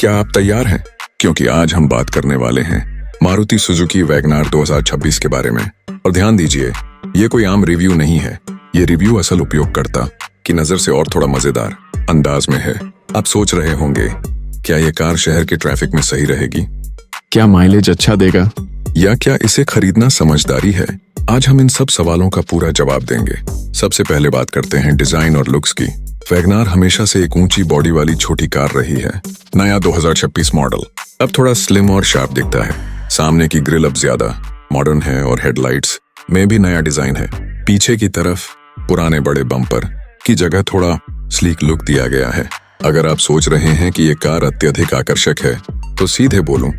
क्या आप तैयार हैं? क्योंकि आज हम बात करने वाले हैं मारुति सुजुकी वैगनार 2026 के बारे में। और ध्यान दीजिए, ये कोई आम रिव्यू नहीं है। ये रिव्यू असल उपयोगकर्ता की नजर से और थोड़ा मजेदार अंदाज में है। आप सोच रहे होंगे, क्या ये कार शहर के ट्रैफिक में सही रहेगी? क्या माइलेज अच्छा देगा? या क्या इसे खरीदना समझदारी है? आज हम इन सब सवालों का पूरा जवाब देंगे। सबसे पहले बात करते हैं डिजाइन और लुक्स की। वैगनार हमेशा से एक ऊंची बॉडी वाली छोटी कार रही है। नया 2026 मॉडल अब थोड़ा स्लिम और शार्प दिखता है। सामने की ग्रिल अब ज्यादा मॉडर्न है और हेडलाइट्स में भी नया डिजाइन है। पीछे की तरफ पुराने बड़े बम्पर की जगह थोड़ा स्लीक लुक दिया गया है। अगर आप सोच रहे हैं कि ये कार अत्यधिक आकर्षक है, तो सीधे बोलूं,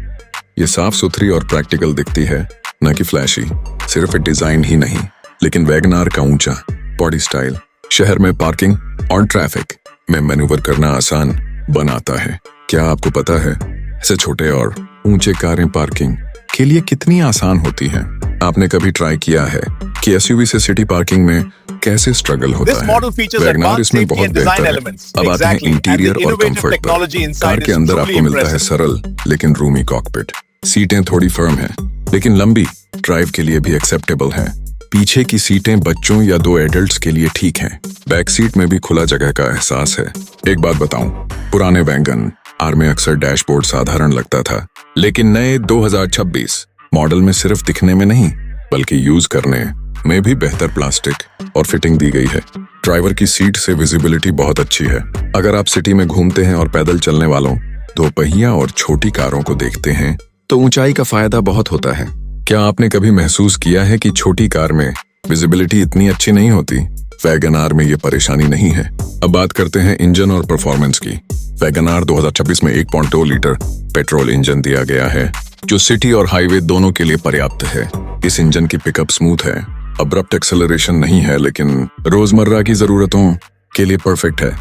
ये साफ सुथरी और प्रैक्टिकल दिखती है, न कि फ्लैशी। सिर्फ डिजाइन ही नहीं, लेकिन वैगनार का ऊंचा बॉडी स्टाइल शहर में पार्किंग और ट्रैफिक में मैन्यूवर करना आसान बनाता है। क्या आपको पता है ऐसे छोटे और ऊंचे कारें पार्किंग के लिए कितनी आसान होती हैं? आपने कभी ट्राई किया है कि एसयूवी से सिटी पार्किंग में कैसे स्ट्रगल होता है? वैगनार इसमें बहुत बेहतर है। अब आते हैं इंटीरियर और कंफर्ट पर। कार के अंदर आपको मिलता है सरल लेकिन रूमी कॉकपिट। सीटें थोड़ी फर्म हैं, लेकिन लंबी ड्राइव के लिए भी एक्सेप्टेबल हैं। पीछे की सीटें बच्चों या दो एडल्ट्स के लिए ठीक हैं। बैक सीट में भी खुला जगह का एहसास है। एक बात बताऊं, पुराने वैगन आर में अक्सर डैशबोर्ड साधारण लगता था, लेकिन नए 2026 मॉडल में सिर्फ दिखने में नहीं, बल्कि यूज करने में भी बेहतर प्लास्टिक और फिटिंग दी गई है। ड्राइवर की सीट से विजिबिलिटी बहुत अच्छी है। अगर आप सिटी में घूमते हैं और पैदल चलने वालों, दो पहिया और छोटी कारों को देखते हैं, तो ऊंचाई का फायदा बहुत होता है। क्या आपने कभी महसूस किया है कि छोटी कार में विजिबिलिटी इतनी अच्छी नहीं होती? वैगनार में ये परेशानी नहीं है। अब बात करते हैं इंजन और परफॉर्मेंस की। वैगनार 2026 में 1.2 लीटर पेट्रोल इंजन दिया गया है, जो सिटी और हाईवे दोनों के लिए पर्याप्त है। इस इंजन की पिकअप स्मूथ है, अब्रप्ट एक्सेलरेशन नहीं है, लेकिन रोजमर्रा की जरूरतों के लिए परफेक्ट है।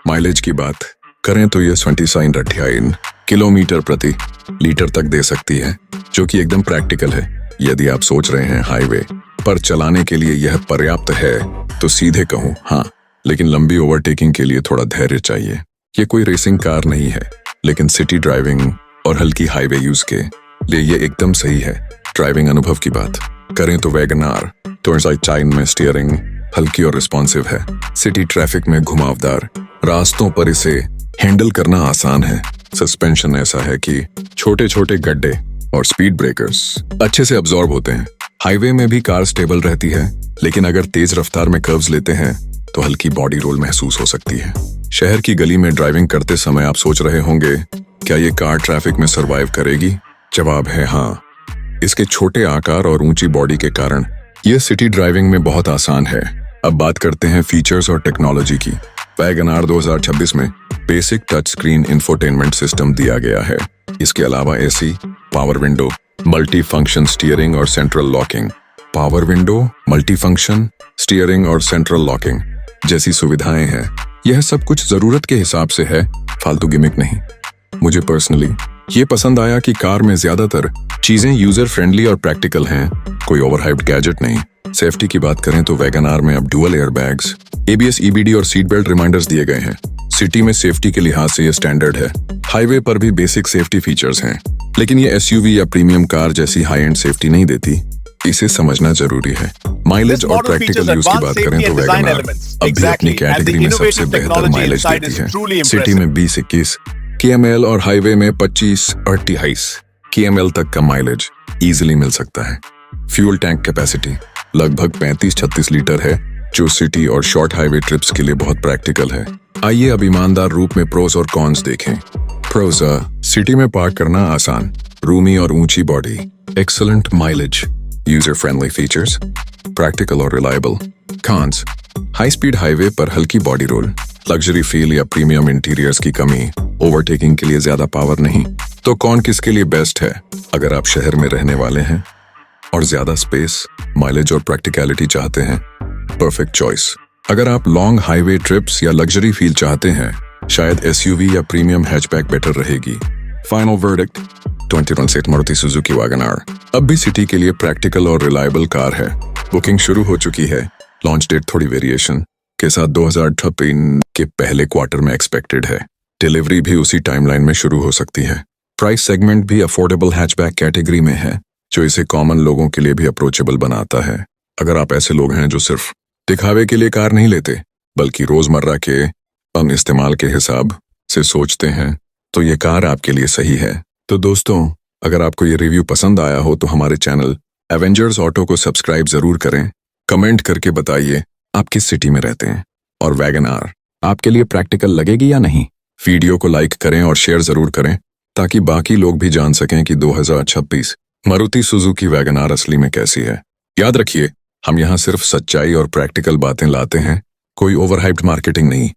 माइलेज की बात करें तो ये 27 किलोमीटर प्रति लीटर तक दे सकती है, जो कि एकदम प्रैक्टिकल है। यदि आप सोच रहे हैं हाईवे पर चलाने के लिए यह पर्याप्त है, तो सीधे कहूं हाँ, लेकिन लंबी ओवरटेकिंग के लिए थोड़ा धैर्य चाहिए। ये कोई रेसिंग कार नहीं है, लेकिन सिटी ड्राइविंग और हल्की हाईवे यूज के लिए ये एकदम सही है। ड्राइविंग अनुभव की बात करें तो वैगनार चाइन में स्टीयरिंग हल्की और रिस्पॉन्सिव है। सिटी ट्रैफिक में घुमावदार रास्तों पर इसे हैंडल करना आसान है। सस्पेंशन ऐसा है कि छोटे छोटे गड्ढे और स्पीड ब्रेकर्स अच्छे से अब्सॉर्ब होते हैं। हाईवे में भी कार स्टेबल रहती है, लेकिन अगर तेज रफ्तार में कर्व्स लेते हैं तो हल्की बॉडी रोल महसूस हो सकती है। शहर की गली में ड्राइविंग करते समय आप सोच रहे होंगे, क्या ये कार ट्रैफिक में सरवाइव करेगी? जवाब है हाँ। इसके छोटे आकार और ऊंची बॉडी के कारण यह सिटी ड्राइविंग में बहुत आसान है। अब बात करते हैं फीचर्स और टेक्नोलॉजी की। वैगनार 2026 में basic touch screen infotainment system दिया गया है। इसके अलावा AC, power window, multi function steering और central locking, power window, multi function steering और सेंट्रल लॉकिंग जैसी सुविधाएं हैं। यह सब कुछ जरूरत के हिसाब से है, फालतू गिमिक नहीं। मुझे पर्सनली ये पसंद आया कि कार में ज्यादातर चीजें यूजर फ्रेंडली और प्रैक्टिकल हैं, कोई ओवरहाइप्ड गैजेट नहीं। सेफ्टी की बात करें तो वैगनार में अब डुअल एयरबैग्स, एबीएस, ईबीडी और सीट बेल्ट रिमाइंडर्स दिए गए हैं। सिटी में सेफ्टी के लिहाज से ये स्टैंडर्ड है। हाईवे पर भी बेसिक सेफ्टी फीचर्स हैं, लेकिन ये एसयूवी या प्रीमियम कार जैसी हाई एंड सेफ्टी नहीं देती। इसे समझना जरूरी है। माइलेज और प्रैक्टिकल यूज की बात करें तो वैगनार अब भी अपनी कैटेगरी में सबसे बेहतर माइलेज देती है। सिटी में 20-21 kml और हाईवे में 25-28 kml तक का माइलेज इजीली मिल सकता है। फ्यूल टैंक कैपेसिटी लगभग 35-36 लीटर है, जो सिटी और शॉर्ट हाईवे ट्रिप्स के लिए बहुत प्रैक्टिकल है। आइए अब ईमानदार रूप में प्रोस और कॉन्स देखें। प्रोस: सिटी में पार्क करना आसान, रूमी और ऊंची body, excellent mileage, user friendly features, practical और reliable. Cons: high speed highway पर हल्की बॉडी रोल, लग्जरी फील या प्रीमियम इंटीरियर्स की कमी, ओवरटेकिंग के लिए ज्यादा पावर नहीं। तो कौन किसके लिए बेस्ट है? अगर आप शहर में रहने वाले हैं और ज्यादा स्पेस, माइलेज और प्रैक्टिकलिटी चाहते हैं, परफेक्ट चॉइस। अगर आप लॉन्ग हाईवे ट्रिप्स या लग्जरी फील चाहते हैं, शायद एसयूवी या प्रीमियम हैचबैक बेटर रहेगी। Final verdict: 2026 Maruti Suzuki Wagon R अब भी सिटी के लिए प्रैक्टिकल और रिलायबल कार है। बुकिंग शुरू हो चुकी है। लॉन्च डेट थोड़ी वेरिएशन के साथ 2028 के पहले क्वार्टर में एक्सपेक्टेड है। डिलीवरी भी उसी टाइमलाइन में शुरू हो सकती है। प्राइस सेगमेंट भी अफोर्डेबल हैचबैक कैटेगरी में है, जो इसे कॉमन लोगों के लिए भी अप्रोचेबल बनाता है। अगर आप ऐसे लोग हैं जो सिर्फ दिखावे के लिए कार नहीं लेते, बल्कि रोजमर्रा के इस्तेमाल के हिसाब से सोचते हैं, तो ये कार आपके लिए सही है। तो दोस्तों, अगर आपको ये रिव्यू पसंद आया हो तो हमारे चैनल एवेंजर्स ऑटो को सब्सक्राइब जरूर करें। कमेंट करके बताइए आप किस सिटी में रहते हैं और वैगन आर आपके लिए प्रैक्टिकल लगेगी या नहीं। वीडियो को लाइक करें और शेयर जरूर करें, ताकि बाकी लोग भी जान सकें कि 2026 मारुति सुजुकी वैगन आर असली में कैसी है। याद रखिए, हम यहाँ सिर्फ सच्चाई और प्रैक्टिकल बातें लाते हैं, कोई ओवरहाइप्ड मार्केटिंग नहीं।